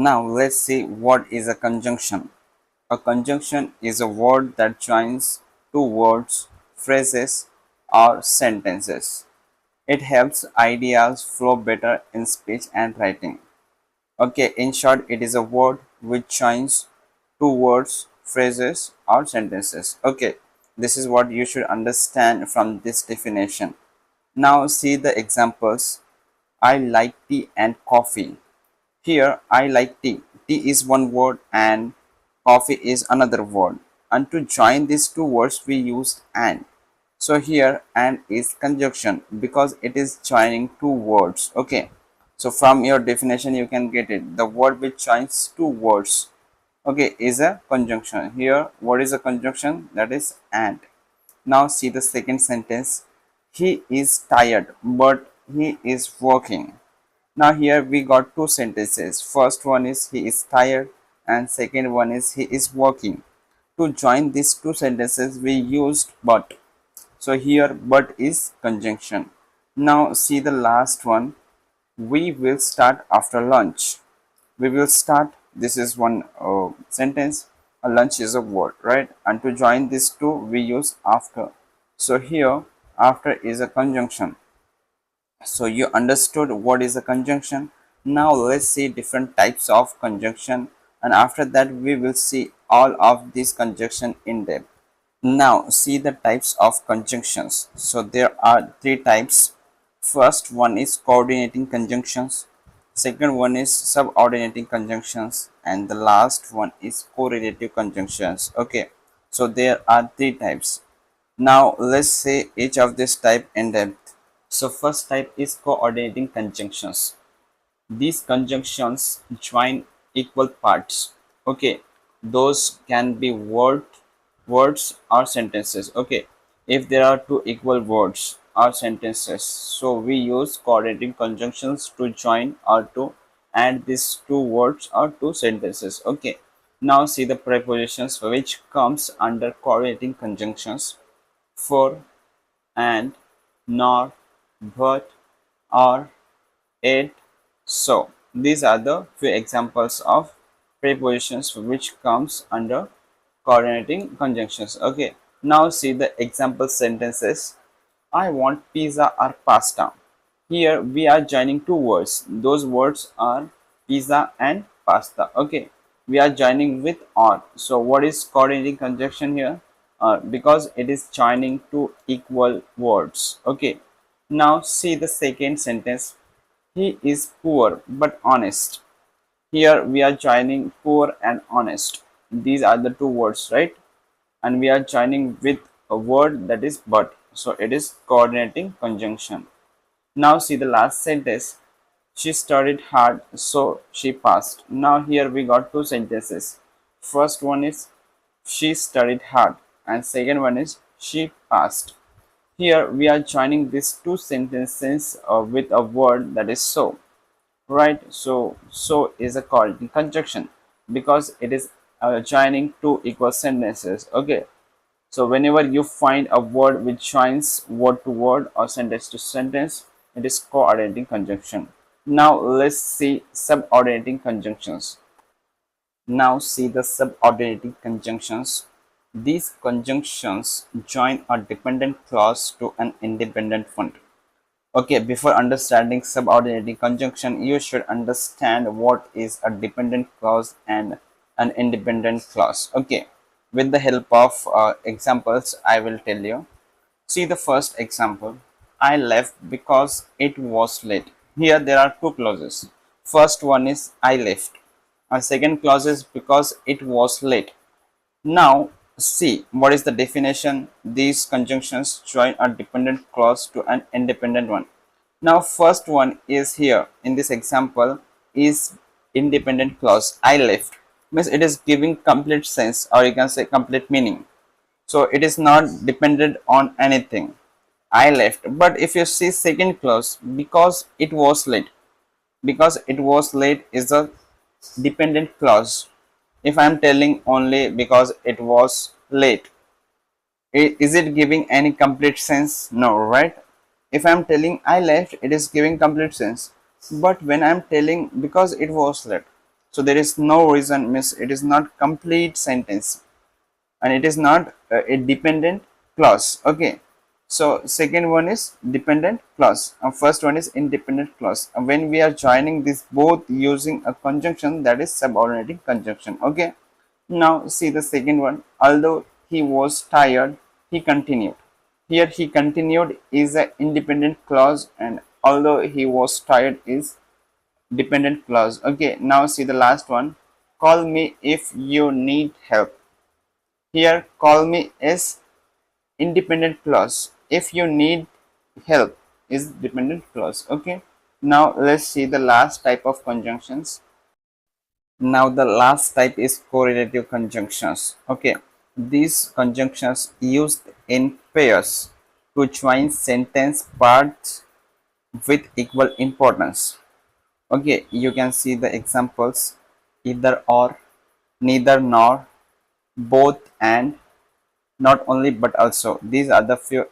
Now let's see what is a conjunction. A conjunction is a word that joins two words, phrases, or sentences. It helps ideas flow better in speech and writing. Okay, in short, it is a word which joins two words, phrases, or sentences. Okay, this is what you should understand from this definition. Now see the examples. I like tea and coffee. Here, I like tea. Tea is one word and coffee is another word. And to join these two words, we use and. So here, and is conjunction because it is joining two words. Okay. So from your definition, you can get it. The word which joins two words, okay, is a conjunction. Here, what is a conjunction? That is and. Now see the second sentence. He is tired, but he is working. Now here we got two sentences. First one is he is tired and second one is he is working. To join these two sentences we used but. So here but is conjunction. Now see the last one. We will start after lunch. We will start. This is one sentence. A lunch is a word, right? And to join these two we use after. So here after is a conjunction. So you understood what is a conjunction. Now let's see different types of conjunction, and after that we will see all of these conjunction in depth. Now see the types of conjunctions. So there are three types. First one is coordinating conjunctions, second one is subordinating conjunctions, and the last one is correlative conjunctions. Okay, so there are three types. Now let's see each of this type in depth. So first type is coordinating conjunctions. These conjunctions join equal parts. Okay, those can be words or sentences. Okay, if there are two equal words or sentences, so we use coordinating conjunctions to join or to add these two words or two sentences. Okay, now see the prepositions which comes under coordinating conjunctions. For, and, nor, but, or, it, so. These are the few examples of prepositions which comes under coordinating conjunctions. Okay, now see the example sentences. I want pizza or pasta. Here we are joining two words. Those words are pizza and pasta. Okay, we are joining with or. So what is coordinating conjunction here? Because it is joining two equal words. Okay, now see the second sentence. He is poor but honest. Here we are joining poor and honest. These are the two words, right? And we are joining with a word that is but. So it is coordinating conjunction. Now see the last sentence. She studied hard, so she passed. Now here we got two sentences. First one is she studied hard and second one is she passed. Here we are joining these two sentences with a word that is so, right? So is a coordinating conjunction because it is joining two equal sentences. Okay, so whenever you find a word which joins word to word or sentence to sentence, it is coordinating conjunction. Now let's see subordinating conjunctions. Now see the subordinating conjunctions. These conjunctions join a dependent clause to an independent one. Okay, before understanding subordinating conjunction, you should understand what is a dependent clause and an independent clause. Okay, with the help of examples, I will tell you. See the first example. I left because it was late. Here there are two clauses. First one is I left. And second clause is because it was late. Now see what is the definition. These conjunctions join a dependent clause to an independent one. Now first one is here in this example is independent clause. I left means it is giving complete sense or you can say complete meaning. So it is not dependent on anything. I left. But if you see second clause because it was late, because it was late is a dependent clause. If I am telling only because it was late, is it giving any complete sense? No, right? If I am telling I left, it is giving complete sense. But when I am telling because it was late, So there is no reason, means it is not complete sentence, and it is not a dependent clause. Okay, so second one is dependent clause and first one is independent clause, and when we are joining this both using a conjunction, that is subordinating conjunction. Okay, now see the second one. Although he was tired, he continued. Here he continued is a independent clause, and although he was tired is dependent clause. Okay, now see the last one. Call me if you need help. Here call me is independent clause. If you need help is dependent clause. Okay, now let's see the last type of conjunctions. Now the last type is correlative conjunctions. Okay, these conjunctions used in pairs to join sentence parts with equal importance. Okay, you can see the examples: either or, neither nor, both and, not only but also. These are the few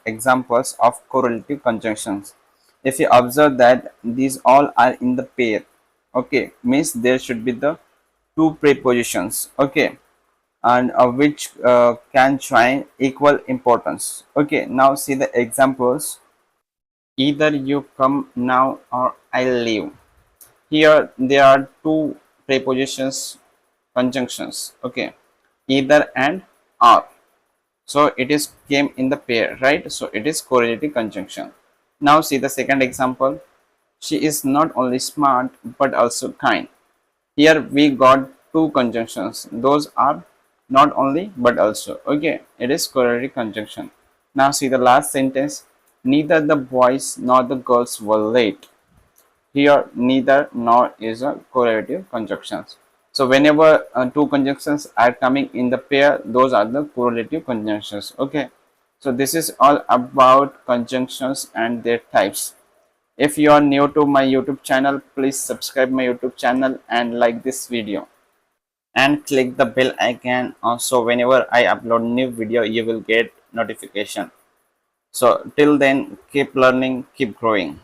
examples of correlative conjunctions. If you observe that these all are in the pair, okay, means there should be the two prepositions, okay, and which can join equal importance. Okay, now see the examples: either you come now or I'll leave. Here there are two prepositions conjunctions, okay, either and or. So it is came in the pair, right? So it is correlative conjunction. Now see the second example: she is not only smart but also kind. Here we got two conjunctions, those are not only but also. Okay, it is correlative conjunction. Now see the last sentence: neither the boys nor the girls were late. Here neither nor is a correlative conjunctions. So whenever two conjunctions are coming in the pair, those are the correlative conjunctions. Okay, so this is all about conjunctions and their types. If you are new to my YouTube channel, please subscribe my YouTube channel and like this video and click the bell icon, so whenever I upload new video you will get notification. So till then, keep learning, keep growing.